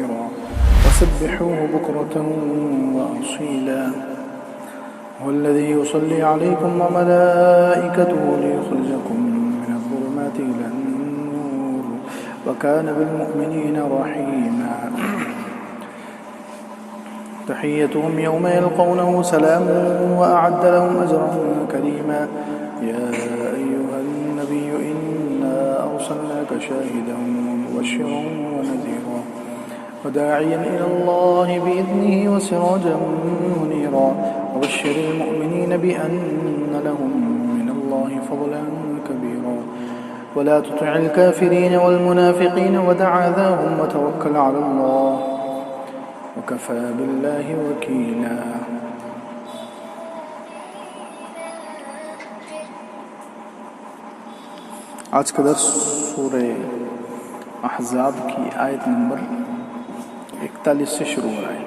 كثيرا وسبحوه بكرة وأصيلا هو الذي يصلي عليكم وملائكته ليخرجكم من الظلمات إلى النور وكان بالمؤمنين رحيما تحيتهم يوم يلقونه سلام وأعد لهم أجرا كريما يا أيها النبي إنا أرسلناك شاهدا ومبشرا ونذيرا وداعيا إلى الله بإذنه وسراجا منيرا وبشر المؤمنين بأن لهم من الله فضلا كبيرا ولا تطع الكافرين والمنافقين ودع أذاهم وتوكل على الله وكفى بالله وكيلا. آج کا درس سورہ احزاب کی آیت نمبر 41 سے شروع ہو رہا ہے.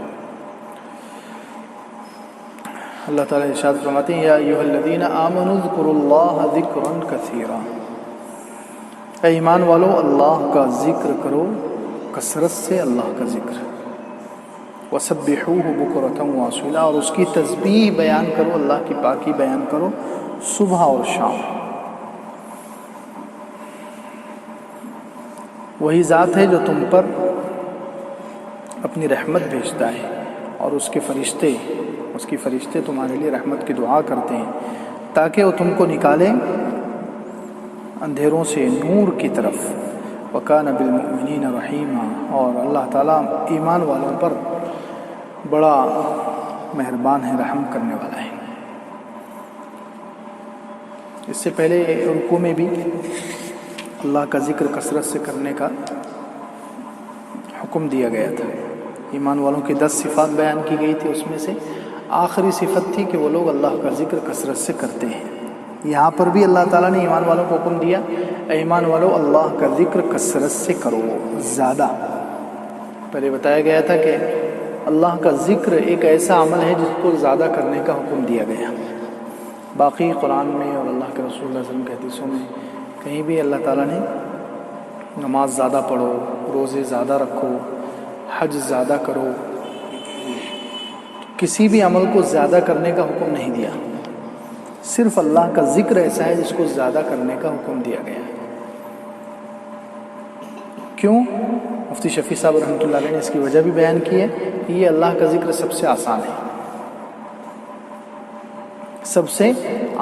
اللہ تعالیٰ ارشاد فرماتے ہیں یا ایھا الذین آمنوا اذکروا اللہ ذکرا کثیرا، اے ایمان والو اللہ کا ذکر کرو کثرت سے، اللہ کا ذکر. وسبحوہ بکرۃ واصیلا، اور اس کی تسبیح بیان کرو، اللہ کی پاکی بیان کرو صبح اور شام. وہی ذات ہے جو تم پر اپنی رحمت بھیجتا ہے اور اس کے فرشتے تمہارے لیے رحمت کی دعا کرتے ہیں تاکہ وہ تم کو نکالے اندھیروں سے نور کی طرف. وَكَانَ بِالْمُؤْمِنِينَ رَحِيمًا، اور اللہ تعالیٰ ایمان والوں پر بڑا مہربان ہے، رحم کرنے والا ہے. اس سے پہلے رکوع میں بھی اللہ کا ذکر کثرت سے کرنے کا حکم دیا گیا تھا. ایمان والوں کی 10 صفات بیان کی گئی تھی، اس میں سے آخری صفت تھی کہ وہ لوگ اللہ کا ذکر کثرت سے کرتے ہیں. یہاں پر بھی اللہ تعالیٰ نے ایمان والوں کو حکم دیا اے ایمان والو اللہ کا ذکر کثرت سے کرو، زیادہ. پہلے بتایا گیا تھا کہ اللہ کا ذکر ایک ایسا عمل ہے جس کو زیادہ کرنے کا حکم دیا گیا. باقی قرآن میں اور اللہ کے رسول اللہ علیہ وسلم کے حدیثوں میں کہیں بھی اللہ تعالیٰ نے نماز زیادہ پڑھو، روزے زیادہ رکھو، حج زیادہ کرو، کسی بھی عمل کو زیادہ کرنے کا حکم نہیں دیا. صرف اللہ کا ذکر ایسا ہے جس کو زیادہ کرنے کا حکم دیا گیا ہے. کیوں؟ مفتی شفیع صاحب رحمۃ اللہ علیہ نے اس کی وجہ بھی بیان کی ہے کہ یہ اللہ کا ذکر سب سے آسان ہے. سب سے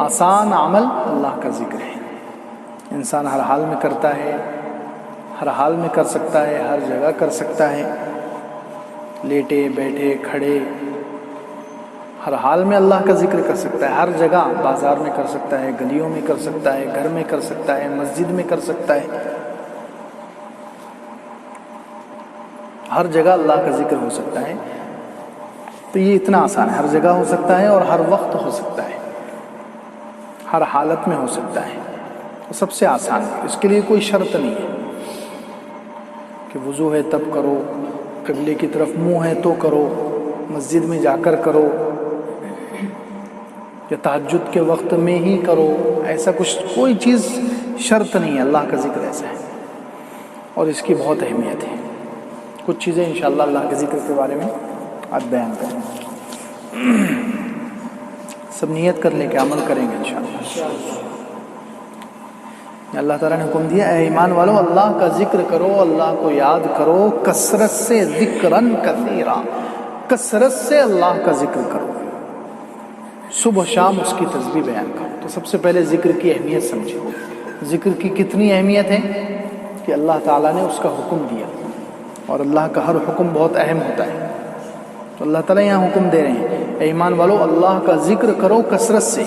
آسان عمل اللہ کا ذکر ہے. انسان ہر حال میں کرتا ہے، ہر حال میں کر سکتا ہے، ہر جگہ کر سکتا ہے، لیٹے بیٹھے کھڑے ہر حال میں اللہ کا ذکر کر سکتا ہے. ہر جگہ، بازار میں کر سکتا ہے، گلیوں میں کر سکتا ہے، گھر میں کر سکتا ہے، مسجد میں کر سکتا ہے. ہر جگہ اللہ کا ذکر ہو سکتا ہے. تو یہ اتنا آسان ہے، ہر جگہ ہو سکتا ہے اور ہر وقت ہو سکتا ہے، ہر حالت میں ہو سکتا ہے. سب سے آسان ہے. اس کے لیے کوئی شرط نہیں ہے کہ وضو ہے تب کرو، قبلے کی طرف منہ ہے تو کرو، مسجد میں جا کر کرو، یا تہجد کے وقت میں ہی کرو. ایسا کچھ کوئی چیز شرط نہیں ہے. اللہ کا ذکر ایسا ہے اور اس کی بہت اہمیت ہے. کچھ چیزیں انشاءاللہ اللہ کے ذکر کے بارے میں آج بیان کریں گے. سب نیت کر لیں کہ عمل کریں گے انشاءاللہ. اللہ تعالیٰ نے حکم دیا اے ایمان والو اللہ کا ذکر کرو، اللہ کو یاد کرو کثرت سے، ذکرن کثیرا، کثرت سے اللہ کا ذکر کرو، صبح شام اس کی تسبیح بیان کرو. تو سب سے پہلے ذکر کی اہمیت سمجھو. ذکر کی کتنی اہمیت ہے کہ اللہ تعالیٰ نے اس کا حکم دیا، اور اللہ کا ہر حکم بہت اہم ہوتا ہے. تو اللہ تعالیٰ یہاں حکم دے رہے ہیں اے ایمان والو اللہ کا ذکر کرو کثرت سے.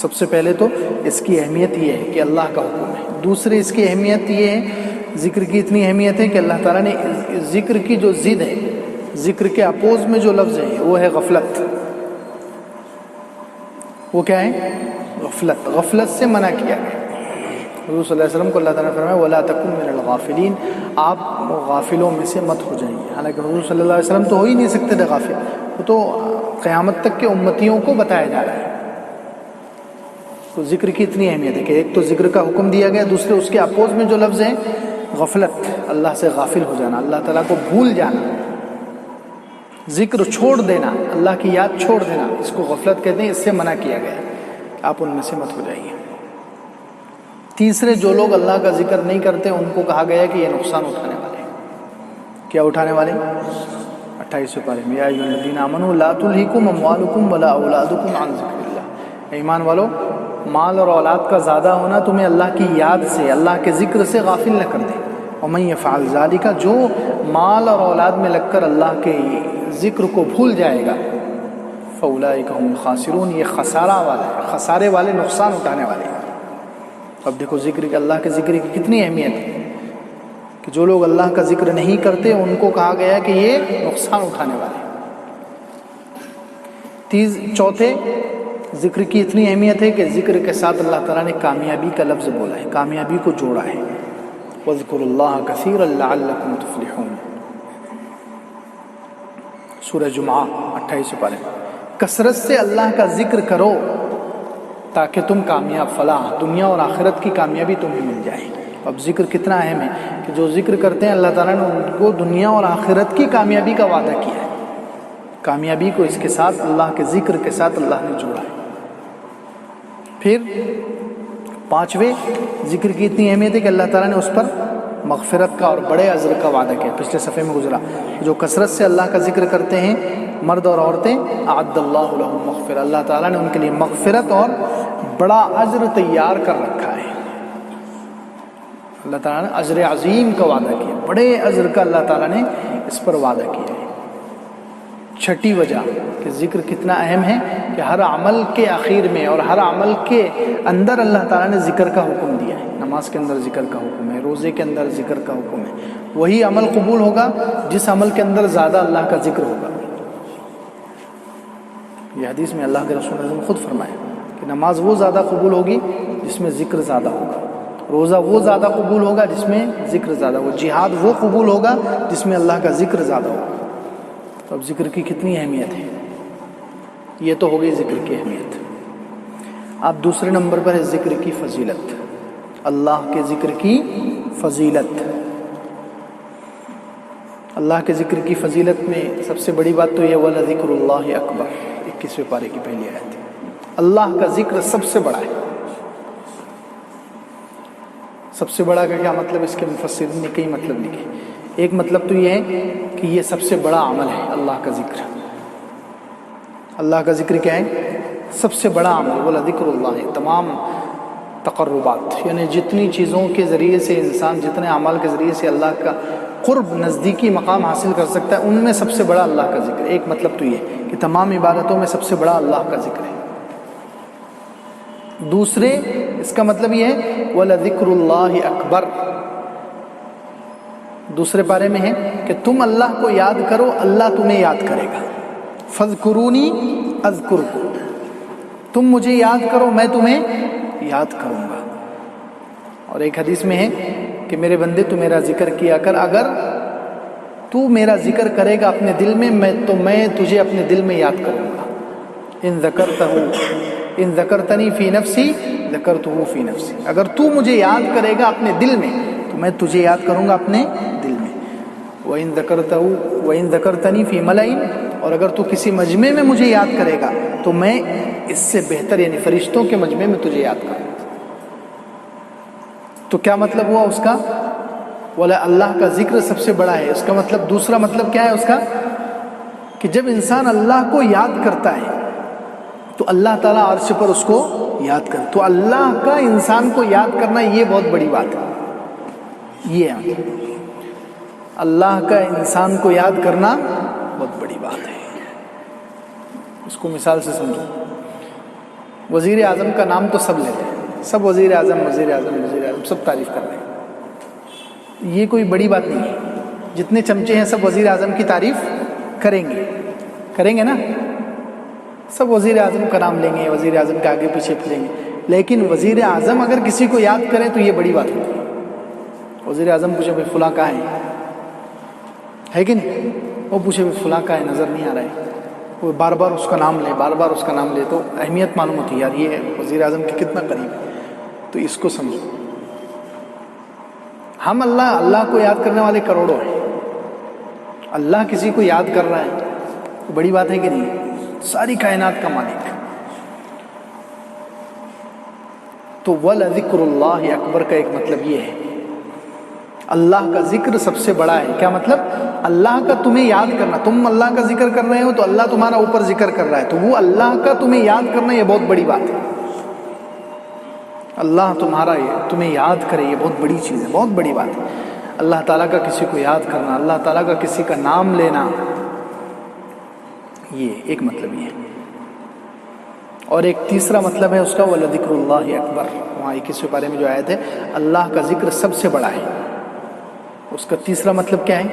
سب سے پہلے تو اس کی اہمیت یہ ہے کہ اللہ کا حکم ہے. دوسرے اس کی اہمیت یہ ہے، ذکر کی اتنی اہمیت ہے کہ اللہ تعالیٰ نے ذکر کی جو ضد ہے، ذکر کے اپوز میں جو لفظ ہے وہ ہے غفلت. وہ کیا ہے؟ غفلت. غفلت سے منع کیا گیا. حضور صلی اللہ علیہ وسلم کو اللہ تعالیٰ نے فرمایا وَلَا تَكُن مِّنَ الْغَافِلِينَ، آپ غافلوں میں سے مت ہو جائیے. حالانکہ حضور صلی اللہ علیہ وسلم تو ہو ہی نہیں سکتے تھے غافل، وہ تو قیامت تک کے امتیوں کو بتایا جا رہا ہے. تو ذکر کی اتنی اہمیت ہے کہ ایک تو ذکر کا حکم دیا گیا، دوسرے اس کے اپوز میں جو لفظ ہیں غفلت، اللہ سے غافل ہو جانا، اللہ تعالیٰ کو بھول جانا، ذکر چھوڑ دینا، اللہ کی یاد چھوڑ دینا، اس کو غفلت کہتے ہیں، اس سے منع کیا گیا کہ آپ ان میں سے مت ہو جائیے۔ تیسرے، جو لوگ اللہ کا ذکر نہیں کرتے ان کو کہا گیا کہ یہ نقصان اٹھانے والے ہیں۔ کیا اٹھانے والے؟ 28ویں پارے میں، یا ایھا الذین آمنوا لا تلھکم اموالکم ولا اولادکم عن ذکر اللہ، ایمان والو مال اور اولاد کا زیادہ ہونا تمہیں اللہ کی یاد سے، اللہ کے ذکر سے غافل نہ کر دے۔ ومن یفعل ذلک، جو مال اور اولاد میں لگ کر اللہ کے ذکر کو بھول جائے گا، فاولئک هم الخاسرون، یہ خسارے والے، نقصان اٹھانے والے ہیں۔ اب دیکھو ذکر کے، اللہ کے ذکر کی کتنی اہمیت ہے کہ جو لوگ اللہ کا ذکر نہیں کرتے ان کو کہا گیا کہ یہ نقصان اٹھانے والے ہیں۔ چوتھے، ذکر کی اتنی اہمیت ہے کہ ذکر کے ساتھ اللہ تعالیٰ نے کامیابی کا لفظ بولا ہے، کامیابی کو جوڑا ہے، وَاذْكُرُوا اللَّهَ كَثِيرًا لَعَلَّكُمْ تُفْلِحُونَ، سورہ جمعہ 28 پارے۔ کثرت سے اللہ کا ذکر کرو تاکہ تم کامیاب، فلاح، دنیا اور آخرت کی کامیابی تمہیں مل جائے۔ اب ذکر کتنا اہم ہے کہ جو ذکر کرتے ہیں اللہ تعالیٰ نے ان کو دنیا اور آخرت کی کامیابی کا وعدہ کیا ہے، کامیابی کو اس کے ساتھ، اللہ کے ذکر کے ساتھ اللہ نے جوڑا ہے۔ پھر پانچویں، ذکر کی اتنی اہمیت ہے کہ اللہ تعالیٰ نے اس پر مغفرت کا اور بڑے اجر کا وعدہ کیا، پچھلے صفحے میں گزرا، جو کثرت سے اللہ کا ذکر کرتے ہیں مرد اور عورتیں، اعد اللہ لہم مغفرہ، اللہ تعالیٰ نے ان کے لیے مغفرت اور بڑا اجر تیار کر رکھا ہے۔ اللہ تعالیٰ نے اجر عظیم کا وعدہ کیا، بڑے اجر کا اللہ تعالیٰ نے اس پر وعدہ کیا ہے۔ چھٹی وجہ کہ ذکر کتنا اہم ہے کہ ہر عمل کے آخر میں اور ہر عمل کے اندر اللہ تعالیٰ نے ذکر کا حکم دیا ہے۔ نماز کے اندر ذکر کا حکم ہے، روزے کے اندر ذکر کا حکم ہے۔ وہی عمل قبول ہوگا جس عمل کے اندر زیادہ اللہ کا ذکر ہوگا۔ یہ حدیث میں اللہ کے رسول نے خود فرمایا کہ نماز وہ زیادہ قبول ہوگی جس میں ذکر زیادہ ہوگا، روزہ وہ زیادہ قبول ہوگا جس میں ذکر زیادہ ہوگا، جہاد وہ قبول ہوگا جس میں اللہ کا ذکر زیادہ ہوگا۔ تو اب ذکر کی کتنی اہمیت ہے، یہ تو ہو گئی ذکر کی اہمیت۔ اب دوسرے نمبر پر ہے ذکر کی فضیلت، اللہ کے ذکر کی فضیلت۔ اللہ کے ذکر کی فضیلت میں سب سے بڑی بات تو یہ وَلَذِكْرُ اللَّهِ أَكْبَرُ، 21ویں پارے کی پہلی آیت ہے۔ اللہ کا ذکر سب سے بڑا ہے۔ سب سے بڑا کا کیا مطلب؟ اس کے مفسرین نے کئی مطلب لکھے۔ ایک مطلب تو یہ ہے کہ یہ سب سے بڑا عمل ہے اللہ کا ذکر۔ اللہ کا ذکر کیا ہے؟ سب سے بڑا عمل، وَلَذِكْرُ اللَّهِ، تمام تقربات، یعنی جتنی چیزوں کے ذریعے سے انسان، جتنے اعمال کے ذریعے سے اللہ کا قرب، نزدیکی مقام حاصل کر سکتا ہے، ان میں سب سے بڑا اللہ کا ذکر ہے۔ ایک مطلب تو یہ کہ تمام عبادتوں میں سب سے بڑا اللہ کا ذکر ہے۔ دوسرے، اس کا مطلب یہ ہے وَلَذِكْرُ اللَّهِ أَكْبَرُ، دوسرے پارے میں ہے کہ تم اللہ کو یاد کرو، اللہ تمہیں یاد کرے گا۔ فَاذْكُرُونِي أَذْكُرْكُمْ، تم مجھے یاد کرو میں تمہیں یاد کروں گا۔ اور ایک حدیث میں ہے کہ میرے بندے تو میرا ذکر کیا کر، اگر تو میرا ذکر کرے گا اپنے دل میں، میں تجھے اپنے دل میں یاد کروں گا۔ ان ذکرتنی فی نفسی ذکرتہ فی نفسی، اگر تو مجھے یاد کرے گا اپنے دل میں تو میں تجھے یاد کروں گا اپنے دل میں۔ وَإِن ذَكَرْتَنِي فِي مَلَئٍ، اور اگر تو کسی مجمع میں مجھے یاد کرے گا تو میں اس سے بہتر، یعنی فرشتوں کے مجمع میں تجھے یاد کروں گا۔ تو کیا مطلب ہوا اس کا؟ بولا اللہ کا ذکر سب سے بڑا ہے۔ اس کا مطلب، دوسرا مطلب کیا ہے اس کا؟ کہ جب انسان اللہ کو یاد کرتا ہے تو اللہ تعالیٰ عرش پر اس کو یاد کر، تو اللہ کا انسان کو یاد کرنا یہ بہت بڑی بات ہے۔ یہ ہے اللہ کا انسان کو یاد کرنا بہت بڑی بات ہے۔ اس کو مثال سے سمجھو، وزیر اعظم کا نام تو سب لیتے ہیں، سب وزیر اعظم وزیر اعظم وزیر اعظم، سب تعریف کر رہے ہیں، یہ کوئی بڑی بات نہیں ہے۔ جتنے چمچے ہیں سب وزیر اعظم کی تعریف کریں گے نا، سب وزیر اعظم کا نام لیں گے، وزیر اعظم کے آگے پیچھے پھریں گے، لیکن وزیر اعظم اگر کسی کو یاد کرے تو یہ بڑی بات ہوتی ہے۔ وزیر اعظم پوچھے بھائی فلاں کہاں ہے کہ نہیں؟ وہ پوچھے بھائی فلاں کہاں ہے، نظر نہیں آ رہا ہے، وہ بار بار اس کا نام لے، بار بار اس کا نام لے، تو اہمیت معلوم ہوتی ہے یار یہ وزیر اعظم کے کتنا قریب ہے۔ تو اس کو سمجھو۔ ہم اللہ کو یاد کرنے والے کروڑوں ہیں، اللہ کسی کو یاد کر رہا ہے، بڑی بات ہے کہ نہیں؟ ساری کائنات کا مالک۔ تو وَلَذِكْرُ اللَّهِ اکبر کا ایک مطلب یہ ہے، اللہ کا ذکر سب سے بڑا ہے۔ کیا مطلب؟ اللہ کا تمہیں یاد کرنا، تم اللہ کا ذکر کر رہے ہو تو اللہ تمہارا اوپر ذکر کر رہا ہے، تو وہ اللہ کا تمہیں یاد کرنا یہ بہت بڑی بات ہے۔ اللہ تمہیں یاد کرے یہ بہت بڑی چیز ہے، بہت بڑی بات ہے۔ اللہ تعالیٰ کا کسی کو یاد کرنا، اللہ تعالیٰ کا کسی کا نام لینا، یہ ایک مطلب یہ ہے۔ اور ایک تیسرا مطلب ہے اس کا وَلَذِكْرُ اللَّهِ اکبر، وہاں 21ویں پارے میں جو آیت ہے اللہ کا ذکر سب سے بڑا ہے، اس کا تیسرا مطلب کیا ہے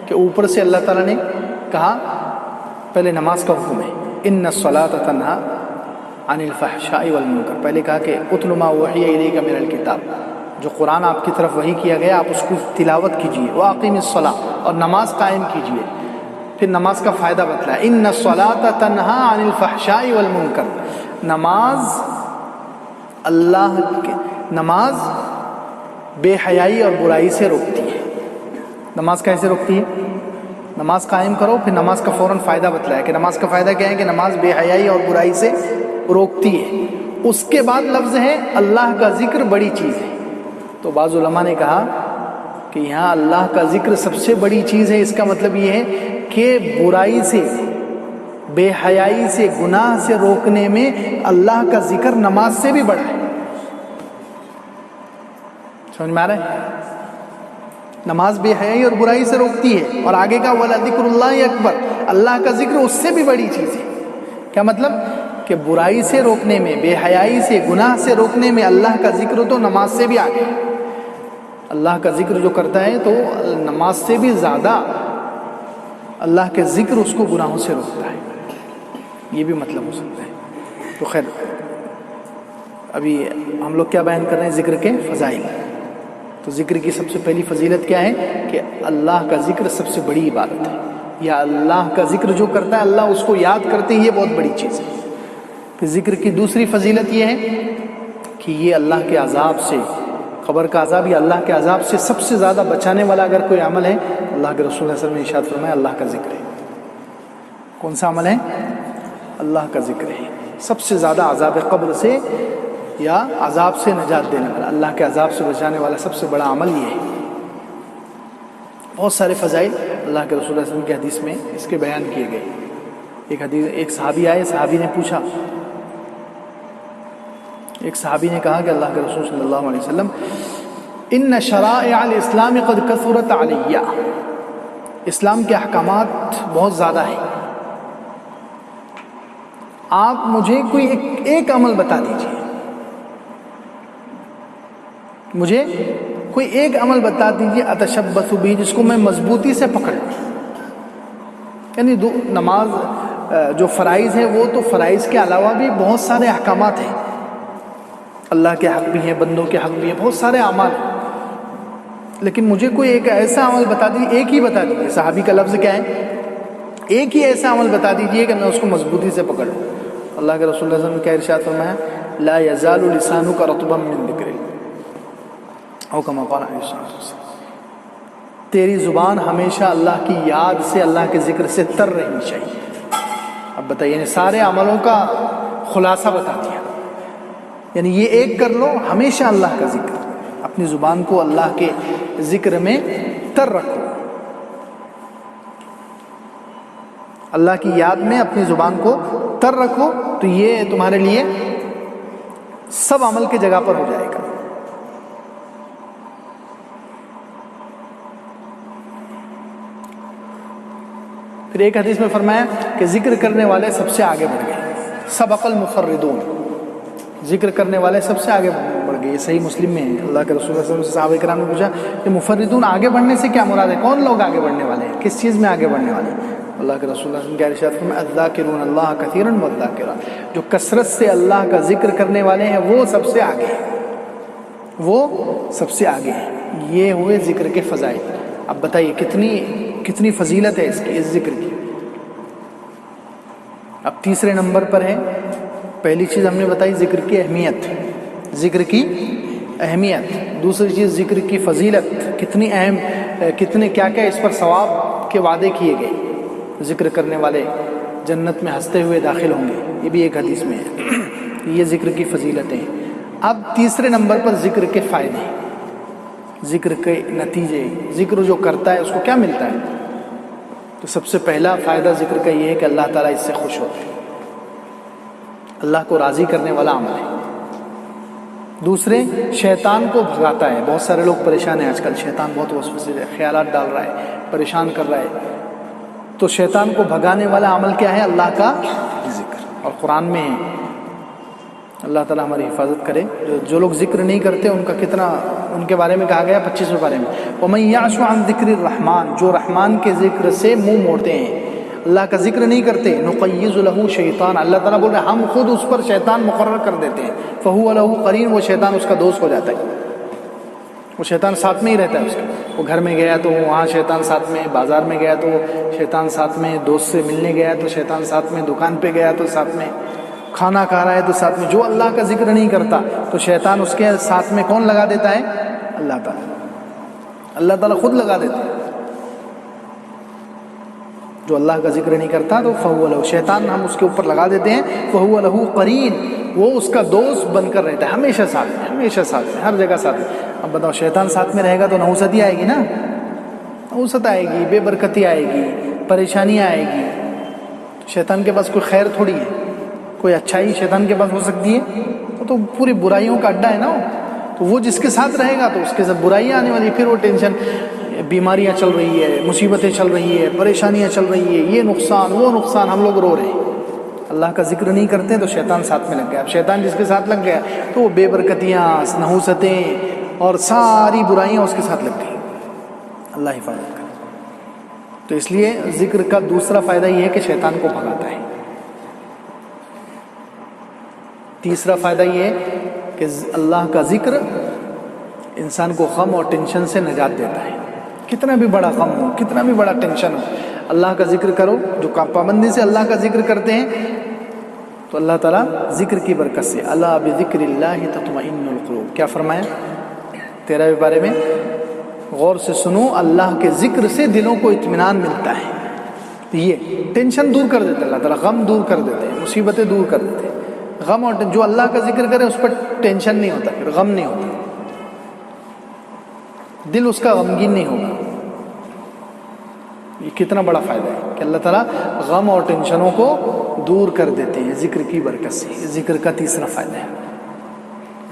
کہ اوپر سے اللہ تعالیٰ نے کہا، پہلے نماز کا حکم ہے، إِنَّ الصَّلَاةَ تَنْهَىٰ عَنِ الْفَحْشَاءِ وَالْمُنکَرِ، پہلے کہا کہ اُتْلُ مَا أُوحِیَ إِلَيْکَ مِنَ الْکِتَابِ، جو قرآن آپ کی طرف وحی کیا گیا آپ اس کو تلاوت کیجیے، وَأَقِیمِ الصَّلَاةَ، اور نماز قائم کیجیے۔ پھر نماز کا فائدہ بتلایا، إِنَّ الصَّلَاةَ تَنْهَىٰ عَنِ الْفَحْشَاءِ وَالْمُنکَرِ، نماز بے حیائی اور برائی سے روکتی ہے۔ نماز کیسے روکتی ہے؟ نماز قائم کرو، پھر نماز کا فوراً فائدہ بتلایا کہ نماز کا فائدہ کیا ہے کہ نماز بے حیائی اور برائی سے روکتی ہے۔ اس کے بعد لفظ ہے اللہ کا ذکر بڑی چیز ہے۔ تو بعض علماء نے کہا کہ یہاں اللہ کا ذکر سب سے بڑی چیز ہے، اس کا مطلب یہ ہے کہ برائی سے، بے حیائی سے، گناہ سے روکنے میں اللہ کا ذکر نماز سے بھی بڑا ہے۔ سمجھ میں آ رہا ہے؟ نماز بے حیائی اور برائی سے روکتی ہے، اور آگے کا وَلَذِكْرُ اللَّهِ اکبر، اللہ کا ذکر اس سے بھی بڑی چیز ہے۔ کیا مطلب؟ کہ برائی سے روکنے میں، بے حیائی سے، گناہ سے روکنے میں اللہ کا ذکر تو نماز سے بھی آگے ہے۔ اللہ کا ذکر جو کرتا ہے تو نماز سے بھی زیادہ اللہ کے ذکر اس کو گناہوں سے روکتا ہے، یہ بھی مطلب ہو سکتا ہے۔ تو خیر، ابھی ہم لوگ کیا بیان کر رہے ہیں؟ ذکر کے فضائل۔ تو ذکر کی سب سے پہلی فضیلت کیا ہے کہ اللہ کا ذکر سب سے بڑی عبادت ہے، یا اللہ کا ذکر جو کرتا ہے اللہ اس کو یاد کرتے ہیں، یہ بہت بڑی چیز ہے۔ پھر ذکر کی دوسری فضیلت یہ ہے کہ یہ اللہ کے عذاب سے، قبر کا عذاب یا اللہ کے عذاب سے سب سے زیادہ بچانے والا اگر کوئی عمل ہے، اللہ کے رسول صلی اللہ علیہ وسلم نے ارشاد فرمایا اللہ کا ذکر ہے۔ کون سا عمل ہے؟ اللہ کا ذکر ہے۔ سب سے زیادہ عذاب قبر سے یا عذاب سے نجات دینے والا، اللہ کے عذاب سے بچانے والا سب سے بڑا عمل یہ ہے۔ بہت سارے فضائل اللہ کے رسول صلی اللہ علیہ وسلم کی حدیث میں اس کے بیان کیے گئے۔ ایک صحابی آئے، صحابی نے پوچھا، ایک صحابی نے کہا کہ اللہ کے رسول صلی اللہ علیہ وسلم ان شرائع الاسلام قد کثرت علی، اسلام کے احکامات بہت زیادہ ہیں، آپ مجھے کوئی ایک عمل بتا دیجیے، مجھے کوئی ایک عمل بتا دیجیے اتشبث بھی، جس کو میں مضبوطی سے پکڑ لوں۔ یعنی نماز جو فرائض ہے وہ تو فرائض کے علاوہ بھی بہت سارے احکامات ہیں، اللہ کے حق بھی ہیں، بندوں کے حق بھی ہیں، بہت سارے اعمال ہیں، لیکن مجھے کوئی ایک ایسا عمل بتا دیجیے، ایک ہی بتا دیجیے۔ صحابی کا لفظ کیا ہے؟ ایک ہی ایسا عمل بتا دیجیے کہ میں اس کو مضبوطی سے پکڑ لوں۔ اللہ کے رسول صلی اللہ علیہ وسلم نے کیا ارشاد فرمایا؟ لا یزال لسانک رطبا من ذکر اللہ، او کما قال علیہ السلام، تیری زبان ہمیشہ اللہ کی یاد سے، اللہ کے ذکر سے تر رہنی چاہیے۔ اب بتائیے، یعنی سارے عملوں کا خلاصہ بتا دیا، یعنی یہ ایک کر لو، ہمیشہ اللہ کا ذکر، اپنی زبان کو اللہ کے ذکر میں تر رکھو، اللہ کی یاد میں اپنی زبان کو تر رکھو، تو یہ تمہارے لیے سب عمل کی جگہ پر ہو جائے گا۔ پھر ایک حدیث میں فرمایا کہ ذکر کرنے والے سب سے آگے بڑھ گئے، سبق المفردون، ذکر کرنے والے سب سے آگے بڑھ گئے۔ یہ صحیح مسلم میں ہے۔ اللہ کے رسول صلی اللہ علیہ وسلم سے صحابہ کرام نے پوچھا کہ مفردون آگے بڑھنے سے کیا مراد ہے؟ کون لوگ آگے بڑھنے والے ہیں؟ کس چیز میں آگے بڑھنے والے ہیں؟ اللہ کے رسول صلی اللہ علیہ وسلم کے ارشاد فرمایا الذاکرون اللہ کثیرا والذاکرات، جو کثرت سے اللہ کا ذکر کرنے والے ہیں وہ سب سے آگے ہیں، وہ سب سے آگے ہیں۔ یہ ہوئے ذکر کے فضائل۔ اب بتائیے کتنی فضیلت ہے اس ذکر کی۔ اب تیسرے نمبر پر ہے، پہلی چیز ہم نے بتائی ذکر کی اہمیت، ذکر کی اہمیت، دوسری چیز ذکر کی فضیلت، کتنی اہم، کتنے کیا کیا اس پر ثواب کے وعدے کیے گئے، ذکر کرنے والے جنت میں ہنستے ہوئے داخل ہوں گے، یہ بھی ایک حدیث میں ہے۔ یہ ذکر کی فضیلتیں۔ اب تیسرے نمبر پر ذکر کے فائدے، ذکر کے نتیجے، ذکر جو کرتا ہے اس کو کیا ملتا ہے؟ تو سب سے پہلا فائدہ ذکر کا یہ ہے کہ اللہ تعالیٰ اس سے خوش ہوتے ہیں، اللہ کو راضی کرنے والا عمل ہے۔ دوسرے، شیطان کو بھگاتا ہے۔ بہت سارے لوگ پریشان ہیں آج کل، شیطان بہت وسوسے خیالات ڈال رہا ہے، پریشان کر رہا ہے۔ تو شیطان کو بھگانے والا عمل کیا ہے؟ اللہ کا ذکر، اور قرآن میں ہے۔ اللہ تعالیٰ ہماری حفاظت کرے۔ جو لوگ ذکر نہیں کرتے ان کا کتنا، ان کے بارے میں کہا گیا 25ویں پارے میں، وَمَن يَعْشُ عَن ذِكْرِ الرَّحْمَٰنِ، جو رحمان کے ذکر سے منہ موڑتے ہیں، اللہ کا ذکر نہیں کرتے، نُقَيِّضُ لَهُ شَيْطَانًا، اللہ تعالیٰ بول رہے ہیں ہم خود اس پر شیطان مقرر کر دیتے ہیں، فَهُوَ لَهُ قَرِينٌ، وہ شیطان اس کا دوست ہو جاتا ہے، وہ شیطان ساتھ میں ہی رہتا ہے اس کے۔ وہ گھر میں گیا تو وہاں شیطان ساتھ میں، بازار میں گیا تو شیطان ساتھ میں، دوست سے ملنے گیا تو شیطان ساتھ میں، دکان پہ گیا تو ساتھ میں، کھانا کھا رہا ہے تو ساتھ میں۔ جو اللہ کا ذکر نہیں کرتا تو شیطان اس کے ساتھ میں کون لگا دیتا ہے؟ اللہ تعالیٰ، اللہ تعالیٰ خود لگا دیتا ہے۔ جو اللہ کا ذکر نہیں کرتا تو فَهُوَ لَهُ، شیطان ہم اس کے اوپر لگا دیتے ہیں، فَهُوَ لَهُ قَرِينٌ، وہ اس کا دوست بن کر رہتا ہے، ہمیشہ ساتھ میں، ہمیشہ ساتھ میں، ہر جگہ ساتھ میں۔ اب بتاؤ شیطان ساتھ میں رہے گا تو نحوستی آئے گی نا، نحوست آئے گی، بے برکتی آئے گی، پریشانی آئے گی۔ شیطان کے پاس کوئی خیر تھوڑی ہے، کوئی اچھائی شیطان کے پاس ہو سکتی ہے؟ وہ تو پوری برائیوں کا اڈا ہے نا، تو وہ جس کے ساتھ رہے گا تو اس کے ساتھ برائیاں آنے والی، پھر وہ ٹینشن، بیماریاں چل رہی ہے، مصیبتیں چل رہی ہے، پریشانیاں چل رہی ہے، یہ نقصان وہ نقصان، ہم لوگ رو رہے ہیں۔ اللہ کا ذکر نہیں کرتے تو شیطان ساتھ میں لگ گیا۔ اب شیطان جس کے ساتھ لگ گیا تو وہ بے برکتیاں، نحوستیں اور ساری برائیاں اس کے ساتھ لگ گئی۔ اللہ حفاظت کرے۔ تو اس لیے ذکر کا دوسرا فائدہ یہ ہے کہ شیطان کو بھگاتا ہے۔ تیسرا فائدہ یہ ہے کہ اللہ کا ذکر انسان کو غم اور ٹینشن سے نجات دیتا ہے۔ کتنا بھی بڑا غم ہو، کتنا بھی بڑا ٹینشن ہو، اللہ کا ذکر کرو۔ جو پابندی سے اللہ کا ذکر کرتے ہیں تو اللہ تعالیٰ ذکر کی برکت سے، الا بذکر اللہ تطمئن القلوب، کیا فرمایا 13ویں بارے میں؟ غور سے سنو، اللہ کے ذکر سے دلوں کو اطمینان ملتا ہے۔ یہ ٹینشن دور کر دیتے ہیں، اللہ تعالیٰ غم دور کر دیتے ہیں، مصیبتیں دور کر دیتے ہیں۔ غم اور جو اللہ کا ذکر کرے اس پر ٹینشن نہیں ہوتا، پھر غم نہیں ہوتا، دل اس کا غمگین نہیں ہوگا۔ یہ کتنا بڑا فائدہ ہے کہ اللہ تعالیٰ غم اور ٹینشنوں کو دور کر دیتے ہیں ذکر کی برکت سے۔ یہ ذکر کا تیسرا فائدہ ہے۔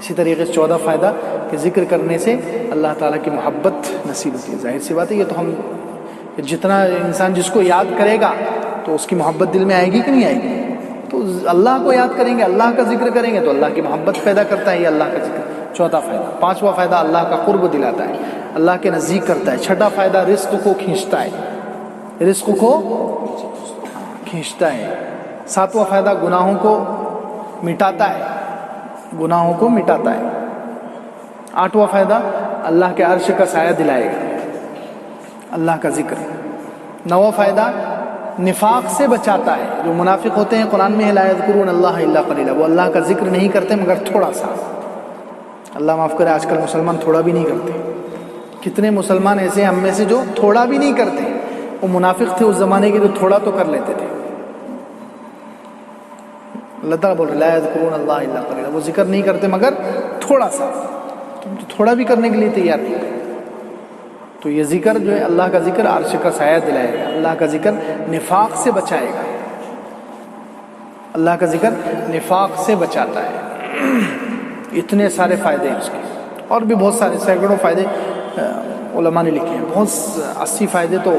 اسی طریقے سے 14 فائدہ کہ ذکر کرنے سے اللہ تعالیٰ کی محبت نصیب ہوتی ہے۔ ظاہر سی بات ہے، یہ تو ہم جتنا انسان جس کو یاد کرے گا تو اس کی محبت دل میں آئے گی کہ نہیں آئے گی؟ تو اللہ کو یاد کریں گے، اللہ کا ذکر کریں گے تو اللہ کی محبت پیدا کرتا ہے یہ اللہ کا ذکر۔ چوتھا فائدہ۔ پانچواں فائدہ اللہ کا قرب دلاتا ہے، اللہ کے نزدیک کرتا ہے۔ چھٹا فائدہ رزق کو کھینچتا ہے، رزق کو کھینچتا ہے۔ ساتواں فائدہ گناہوں کو مٹاتا ہے، گناہوں کو مٹاتا ہے۔ آٹھواں فائدہ اللہ کے عرش کا سایہ دلائے گا، اللہ کا ذکر۔ نواں فائدہ نفاق سے بچاتا ہے۔ جو منافق ہوتے ہیں قرآن میں لا یذکرون اللہ الا قلیلا، وہ اللہ کا ذکر نہیں کرتے مگر تھوڑا سا۔ اللہ معاف کرے، آج کل مسلمان تھوڑا بھی نہیں کرتے۔ کتنے مسلمان ایسے ہیں ہم میں سے جو تھوڑا بھی نہیں کرتے۔ وہ منافق تھے اس زمانے کے، جو تھوڑا تو کر لیتے تھے۔ اللہ تعالیٰ بول رہے لا یذکرون اللہ الا قلیلا، وہ ذکر نہیں کرتے مگر تھوڑا سا۔ تم تو تھوڑا بھی کرنے کے لیے تیار نہیں۔ تو یہ ذکر جو ہے، اللہ کا ذکر عرش کا سایہ دلائے گا، اللہ کا ذکر نفاق سے بچائے گا، اللہ کا ذکر نفاق سے بچاتا ہے۔ اتنے سارے فائدے ہیں اس کے، اور بھی بہت سارے سینکڑوں فائدے علماء نے لکھے ہیں۔ بہت 80 فائدے تو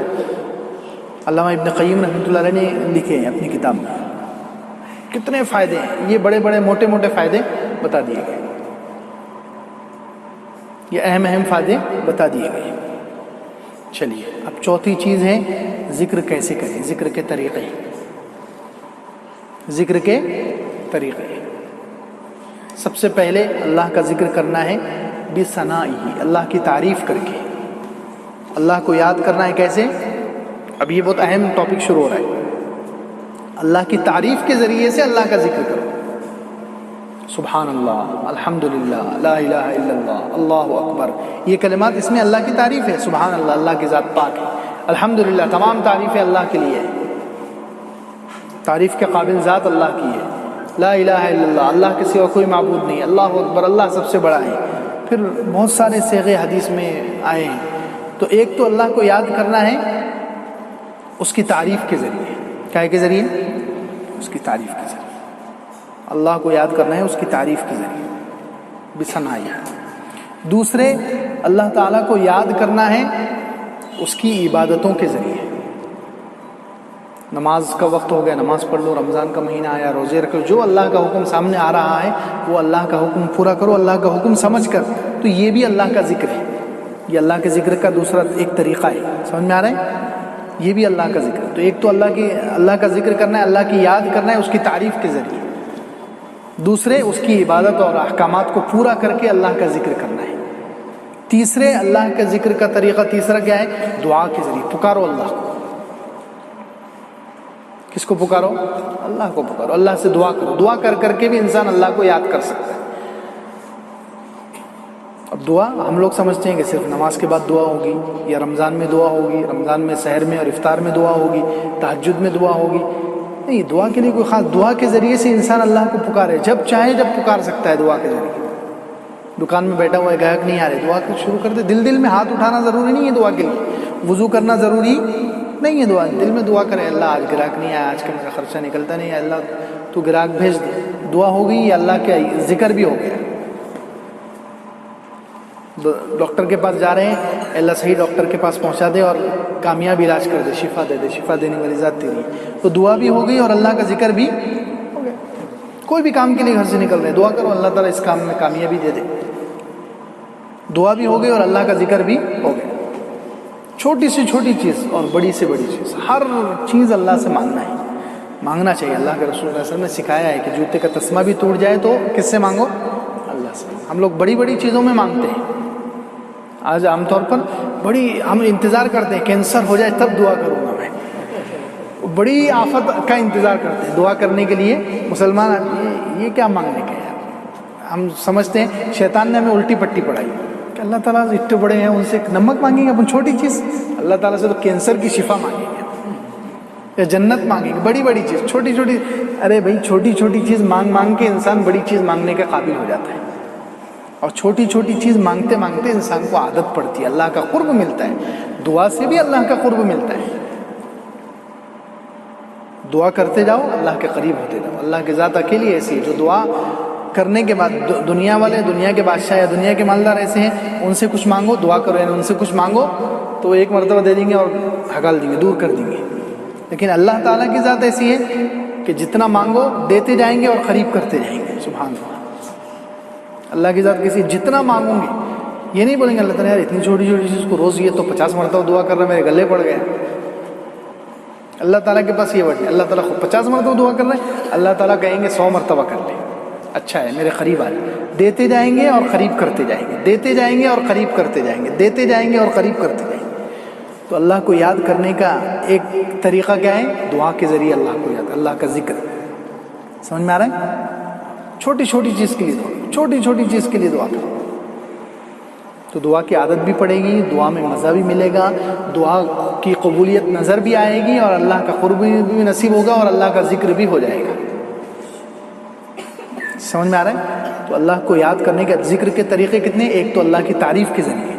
علامہ ابن قیم رحمۃ اللہ علیہ نے لکھے ہیں اپنی کتاب میں۔ کتنے فائدے ہیں، یہ بڑے بڑے موٹے موٹے فائدے بتا دیے گئے، یہ اہم اہم فائدے بتا دیے گئے۔ چلیے اب چوتھی چیز ہے ذکر کیسے کریں، ذکر کے طریقے۔ ذکر کے طریقے، سب سے پہلے اللہ کا ذکر کرنا ہے بثنائہ، اللہ کی تعریف کر کے۔ اللہ کو یاد کرنا ہے کیسے؟ اب یہ بہت اہم ٹاپک شروع ہو رہا ہے۔ اللہ کی تعریف کے ذریعے سے اللہ کا ذکر کرو۔ سبحان اللہ، الحمدللہ، لا الہ الا اللہ، اللہ اکبر، یہ کلمات اس میں اللہ کی تعریف ہے. سبحان اللہ، اللہ کی ذات پاک ہے. الحمدللہ، تمام تعریفیں اللہ کے لیے ہے، تعریف کے قابل ذات اللہ کی ہے. لا الہ الا اللہ، اللہ کے سوا کوئی معبود نہیں. اللہ اکبر، اللہ سب سے بڑا ہے. پھر بہت سارے صیغے حدیث میں آئے ہیں. تو ایک تو اللہ کو یاد کرنا ہے اس کی تعریف کے ذریعے. کیا کے ذریعے؟ اس کی تعریف کے ذریعے. اللہ کو یاد کرنا ہے اس کی تعریف کے ذریعے، بثنائی. دوسرے، اللہ تعالیٰ کو یاد کرنا ہے اس کی عبادتوں کے ذریعے. نماز کا وقت ہو گیا، نماز پڑھ لو. رمضان کا مہینہ آیا، روزے رکھو. جو اللہ کا حکم سامنے آ رہا ہے وہ اللہ کا حکم پورا کرو، اللہ کا حکم سمجھ کر. تو یہ بھی اللہ کا ذکر ہے. یہ اللہ کے ذکر کا دوسرا ایک طریقہ ہے. سمجھ میں آ رہا ہے؟ یہ بھی اللہ کا ذکر. تو ایک تو اللہ کا ذکر کرنا ہے، اللہ کی یاد کرنا ہے اس کی تعریف کے ذریعے. دوسرے، اس کی عبادت اور احکامات کو پورا کر کے اللہ کا ذکر کرنا ہے. تیسرے، اللہ کے ذکر کا طریقہ تیسرا کیا ہے؟ دعا کے ذریعے. پکارو اللہ کو. کس کو پکارو؟ اللہ کو پکارو. اللہ سے دعا کرو. دعا کر کر کے بھی انسان اللہ کو یاد کر سکتا ہے. اب دعا ہم لوگ سمجھتے ہیں کہ صرف نماز کے بعد دعا ہوگی، یا رمضان میں دعا ہوگی، رمضان میں سحر میں اور افطار میں دعا ہوگی، تہجد میں دعا ہوگی. نہیں، دعا کے لیے کوئی خاص، دعا کے ذریعے سے انسان اللہ کو پکارے. جب چاہے جب پکار سکتا ہے دعا کے ذریعے. دکان میں بیٹھا ہوا ہے، گاہک نہیں آ رہے، دعا شروع کر دے. دل میں ہاتھ اٹھانا ضروری نہیں ہے دعا کے لیے. وضو کرنا ضروری نہیں ہے. دعا دل میں دعا کرے، اللہ آج گراہک نہیں آیا، آج کا میرا خرچہ نکلتا نہیں ہے، اللہ تو گراہک بھیج دے. دعا ہو گئی، یا اللہ کے ذکر بھی ہو گیا. ڈاکٹر کے پاس جا رہے ہیں، اللہ صحیح ڈاکٹر کے پاس پہنچا دے اور کامیاب علاج کر دے، شفا دے دے. شفا دینے والی ذات تیری. تو دعا بھی ہو گئی اور اللہ کا ذکر بھی ہو گیا. کوئی بھی کام کے لیے گھر سے نکل رہے، دعا کرو اللہ تعالیٰ اس کام میں کامیابی دے دے. دعا بھی ہو گئی اور اللہ کا ذکر بھی ہو گیا. چھوٹی سے چھوٹی چیز اور بڑی سے بڑی چیز، ہر چیز اللہ سے مانگنا ہے، مانگنا چاہیے. اللہ کے رسول صلی اللہ علیہ وسلم نے سکھایا ہے کہ جوتے کا تسمہ بھی ٹوٹ جائے تو کس سے مانگو؟ اللہ سے. ہم لوگ بڑی بڑی چیزوں میں مانگتے ہیں. آج عام طور پر ہم انتظار کرتے ہیں کینسر ہو جائے تب دعا کروں گا میں. بڑی آفت کا انتظار کرتے ہیں دعا کرنے کے لیے. مسلمان یہ کیا مانگنے کا ہے؟ ہم سمجھتے ہیں شیطان نے ہمیں الٹی پٹی پڑھائی کہ اللہ تعالیٰ اتنے بڑے ہیں، ان سے نمک مانگیں گے اپن چھوٹی چیز. اللہ تعالیٰ سے تو کینسر کی شفا مانگیں گے یا جنت مانگیں گے. بڑی بڑی چیز، چھوٹی چھوٹی، ارے بھائی چھوٹی چھوٹی چیز مانگ مانگ کے انسان بڑی چیز مانگنے کے قابل ہو جاتا ہے. اور چھوٹی چھوٹی چیز مانگتے مانگتے انسان کو عادت پڑتی ہے، اللہ کا قرب ملتا ہے. دعا سے بھی اللہ کا قرب ملتا ہے. دعا کرتے جاؤ، اللہ کے قریب ہوتے جاؤ. اللہ کی ذات اکیلی ایسی ہے جو دعا کرنے کے بعد، دنیا والے، دنیا کے بادشاہ یا دنیا کے مالدار ایسے ہیں، ان سے کچھ مانگو، دعا کرو، یعنی ان سے کچھ مانگو تو ایک مرتبہ دے دیں گے اور ہکال دیں گے، دور کر دیں گے. لیکن اللہ تعالیٰ کی ذات ایسی ہے کہ جتنا مانگو دیتے جائیں گے اور قریب کرتے جائیں گے. سبحان اللہ. اللہ کی ذات کسی جتنا مانگوں گے، یہ نہیں بولیں گے اللہ تعالیٰ یار اتنی چھوٹی چھوٹی چیز کو روز یہ تو 50 مرتبہ دعا کر رہا ہے، میرے گلے پڑ گئے. اللہ تعالیٰ کے پاس یہ ورڈ ہے. اللہ تعالیٰ خود 50 مرتبہ دعا کر رہے ہیں، اللہ تعالیٰ کہیں گے 100 مرتبہ کر لیں. اچھا ہے، میرے قریب آ جائے. دیتے جائیں گے اور قریب کرتے جائیں گے، دیتے جائیں گے اور قریب کرتے جائیں گے، دیتے جائیں گے اور قریب کرتے جائیں گے. تو اللہ کو یاد کرنے کا ایک طریقہ کیا ہے؟ دعا کے ذریعے اللہ کو یاد، اللہ کا ذکر. سمجھ میں آ رہا ہے؟ چھوٹی چھوٹی چیز کے لیے دعا، چھوٹی چھوٹی چیز کے لیے دعا کرو تو دعا کی عادت بھی پڑے گی، دعا میں مزہ بھی ملے گا، دعا کی قبولیت نظر بھی آئے گی اور اللہ کا قرب بھی نصیب ہوگا اور اللہ کا ذکر بھی ہو جائے گا. سمجھ میں آ رہا ہے؟ تو اللہ کو یاد کرنے کے ذکر کے طریقے کتنے؟ ایک تو اللہ کی تعریف کے ذریعے،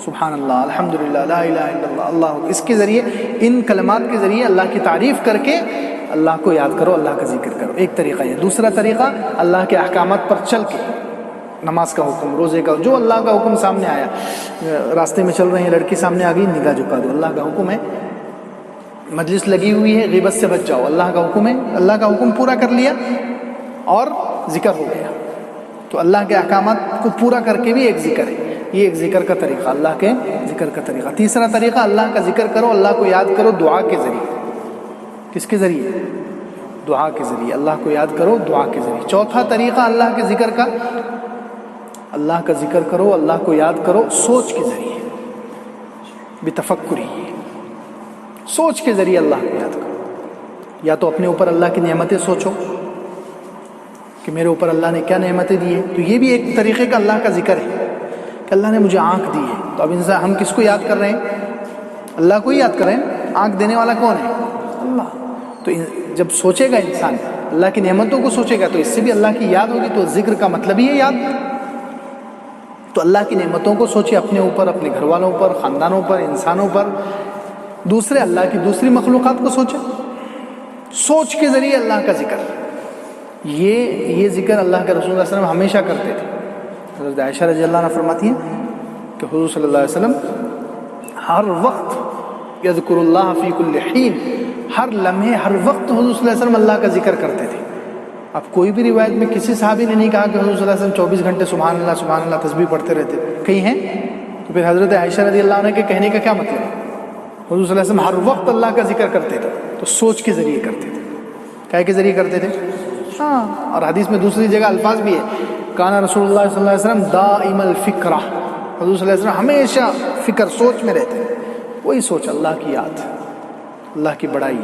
سبحان اللہ، الحمدللہ، لا الہ الا اللہ، اللہ، اس کے ذریعے، ان کلمات کے ذریعے اللہ کی تعریف کر کے اللہ کو یاد کرو، اللہ کا ذکر کرو. ایک طریقہ یہ. دوسرا طریقہ اللہ کے احکامات پر چل کے، نماز کا حکم، روزے کا، جو اللہ کا حکم سامنے آیا، راستے میں چل رہے ہیں، لڑکی سامنے آ گئی، نگاہ جھکا دو، اللہ کا حکم ہے. مجلس لگی ہوئی ہے، غیبت سے بچ جاؤ، اللہ کا حکم ہے. اللہ کا حکم پورا کر لیا اور ذکر ہو گیا. تو اللہ کے احکامات کو پورا کر کے بھی ایک ذکر ہے. یہ ایک ذکر کا طریقہ، اللہ کے ذکر کا طریقہ. تیسرا طریقہ، اللہ کا ذکر کرو، اللہ کو یاد کرو دعا کے ذریعے. کس کے ذریعے؟ دعا کے ذریعے. اللہ کو یاد کرو دعا کے ذریعے. چوتھا طریقہ اللہ کے ذکر کا، اللہ کا ذکر کرو، اللہ کو یاد کرو سوچ کے ذریعے، بتفکری، سوچ کے ذریعے اللہ کو یاد کرو. یا تو اپنے اوپر اللہ کی نعمتیں سوچو، کہ میرے اوپر اللہ نے کیا نعمتیں دی ہیں. تو یہ بھی ایک طریقے کا اللہ کا ذکر ہے کہ اللہ نے مجھے آنکھ دی ہے. تو اب انسان ہم کس کو یاد کر رہے ہیں؟ اللہ کو ہی یاد کر رہے ہیں. آنکھ دینے والا کون ہے؟ اللہ. تو جب سوچے گا انسان اللہ کی نعمتوں کو سوچے گا تو اس سے بھی اللہ کی یاد ہوگی. تو ذکر کا مطلب ہی ہے یاد. تو اللہ کی نعمتوں کو سوچے، اپنے اوپر، اپنے گھر والوں پر، خاندانوں پر، انسانوں پر، دوسرے اللہ کی دوسری مخلوقات کو سوچے. سوچ کے ذریعے اللہ کا ذکر. یہ ذکر اللہ کے رسول صلی اللہ علیہ وسلم ہمیشہ کرتے تھے. حضرت عائشہ رضی اللہ عنہ فرماتی ہیں کہ حضور صلی اللہ علیہ وسلم ہر وقت یذکر اللہ فی کل حین، ہر لمحے ہر وقت حضور صلی اللہ علیہ وسلم اللہ کا ذکر کرتے تھے. اب کوئی بھی روایت میں کسی صحابی نے نہیں کہا کہ حضور صلی اللہ علیہ وسلم 24 گھنٹے سبحان اللہ سبحان اللہ تسبیح پڑھتے رہتے. کہیں ہیں؟ تو پھر حضرت عائشہ رضی اللہ عنہ کے کہنے کا کیا مطلب ہے؟ حضور صلی اللہ علیہ وسلم ہر وقت اللہ کا ذکر کرتے تھے. تو سوچ کے ذریعے کرتے تھے. کیا کے ذریعے کرتے تھے؟ ہاں. اور حدیث میں دوسری جگہ الفاظ بھی ہے، کانا رسول اللہ صلی اللہ علیہ وسلم دائم الفکرہ. حضور صلی اللہ علیہ وسلم ہمیشہ فکر، سوچ میں رہتے. وہی سوچ، اللہ کی یاد، اللہ کی بڑائی،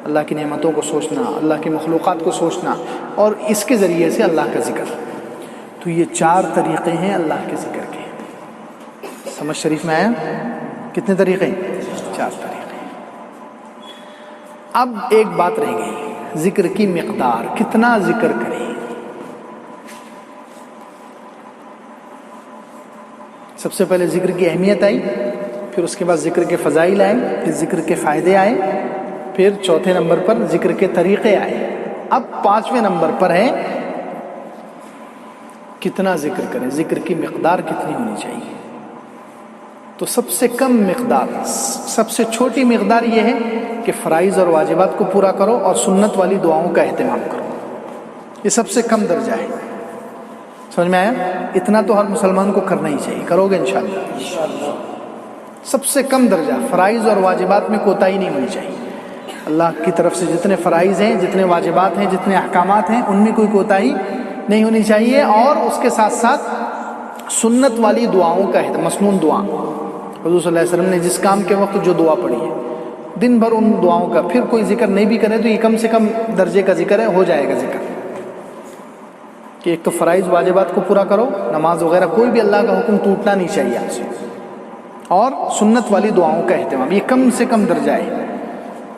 اللہ کی نعمتوں کو سوچنا، اللہ کی مخلوقات کو سوچنا، اور اس کے ذریعے سے اللہ کا ذکر. تو یہ 4 طریقے ہیں اللہ کے ذکر کے. سمجھ شریف میں آیا؟ کتنے طریقے ہیں؟ 4 طریقے. اب ایک بات رہ گئی، ذکر کی مقدار. کتنا ذکر کریں؟ سب سے پہلے ذکر کی اہمیت آئی، پھر اس کے بعد ذکر کے فضائل آئے، پھر ذکر کے فائدے آئے، پھر چوتھے نمبر پر ذکر کے طریقے آئے. اب 5ویں نمبر پر ہے کتنا ذکر کریں، ذکر کی مقدار کتنی ہونی چاہیے. تو سب سے کم مقدار، سب سے چھوٹی مقدار یہ ہے کہ فرائض اور واجبات کو پورا کرو اور سنت والی دعاؤں کا اہتمام کرو. یہ سب سے کم درجہ ہے. سمجھ میں آیا؟ اتنا تو ہر مسلمان کو کرنا ہی چاہیے. کرو گے انشاءاللہ؟ سب سے کم درجہ فرائض اور واجبات میں کوتاہی نہیں ہونی چاہیے. اللہ کی طرف سے جتنے فرائض ہیں، جتنے واجبات ہیں، جتنے احکامات ہیں، ان میں کوئی کوتاہی نہیں ہونی چاہیے. اور اس کے ساتھ ساتھ سنت والی دعاؤں کا اہتمام، مسنون دعا. حضور صلی اللہ علیہ وسلم نے جس کام کے وقت جو دعا پڑھی ہے، دن بھر ان دعاؤں کا، پھر کوئی ذکر نہیں بھی کرے تو یہ کم سے کم درجے کا ذکر ہے، ہو جائے گا ذکر. کہ ایک تو فرائض واجبات کو پورا کرو، نماز وغیرہ کوئی بھی اللہ کا حکم ٹوٹنا نہیں چاہیے آپ سے، اور سنت والی دعاؤں کا اہتمام. یہ کم سے کم درجہ ہے.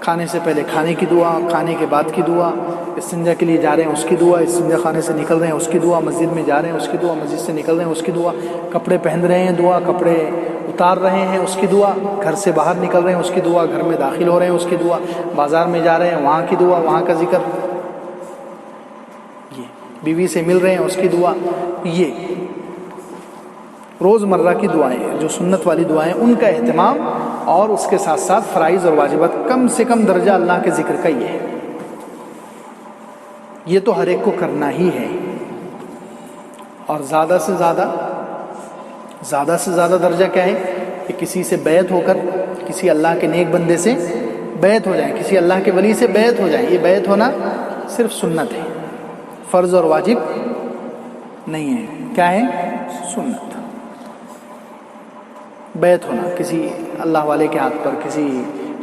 کھانے سے پہلے کھانے کی دعا، کھانے کے بعد کی دعا، استنجا کے لیے جا رہے ہیں اس کی دعا، استنجا خانے سے نکل رہے ہیں اس کی دعا، مسجد میں جا رہے ہیں اس کی دعا، مسجد سے نکل رہے ہیں اس کی دعا، کپڑے پہن رہے ہیں دعا، کپڑے اتار رہے ہیں اس کی دعا، گھر سے باہر نکل رہے ہیں اس کی دعا، گھر میں داخل ہو رہے ہیں اس کی دعا، بازار میں جا رہے ہیں وہاں کی دعا، وہاں کا ذکر، یہ بیوی سے مل رہے ہیں اس کی دعا. یہ روز مرہ کی دعائیں جو سنت والی دعائیں ان کا اہتمام، اور اس کے ساتھ ساتھ فرائض اور واجبات. کم سے کم درجہ اللہ کے ذکر کا یہ ہے. یہ تو ہر ایک کو کرنا ہی ہے. اور زیادہ سے زیادہ درجہ کیا ہے کہ کسی سے بیعت ہو کر، کسی اللہ کے نیک بندے سے بیعت ہو جائیں، کسی اللہ کے ولی سے بیعت ہو جائیں. یہ بیعت ہونا صرف سنت ہے، فرض اور واجب نہیں ہے. کیا ہے؟ سنت. بیعت ہونا کسی اللہ والے کے ہاتھ پر، کسی